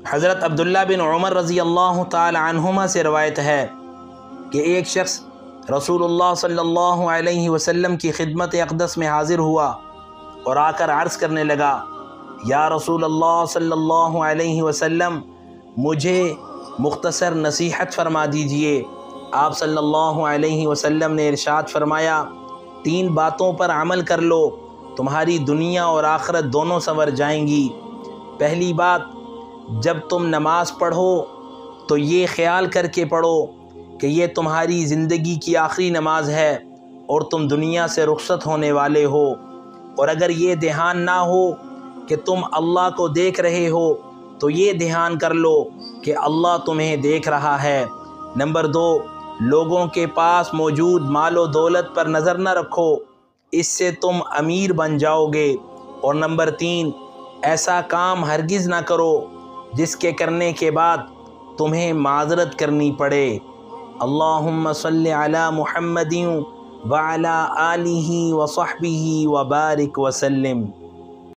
حضرت عبداللہ بن عمر رضی اللہ تعالی عنہما سے روایت ہے کہ ایک شخص رسول اللہ صلی اللہ علیہ وسلم کی خدمت اقدس میں حاضر ہوا اور آ کر عرض کرنے لگا، یا رسول اللہ صلی اللہ علیہ وسلم، مجھے مختصر نصیحت فرما دیجئے۔ آپ صلی اللہ علیہ وسلم نے ارشاد فرمایا، 3 باتوں پر عمل کر لو، تمہاری دنیا اور آخرت دونوں سنور جائیں گی۔ پہلی بات، جب تم نماز پڑھو تو یہ خیال کر کے پڑھو کہ یہ تمہاری زندگی کی آخری نماز ہے اور تم دنیا سے رخصت ہونے والے ہو، اور اگر یہ دھیان نہ ہو کہ تم اللہ کو دیکھ رہے ہو تو یہ دھیان کر لو کہ اللہ تمہیں دیکھ رہا ہے۔ نمبر 2، لوگوں کے پاس موجود مال و دولت پر نظر نہ رکھو، اس سے تم امیر بن جاؤ گے۔ اور نمبر 3، ایسا کام ہرگز نہ کرو جس کے کرنے کے بعد تمہیں معذرت کرنی پڑے۔ اللہم صلی علی محمد وعلی آلہ وصحبہ وبارک وسلم۔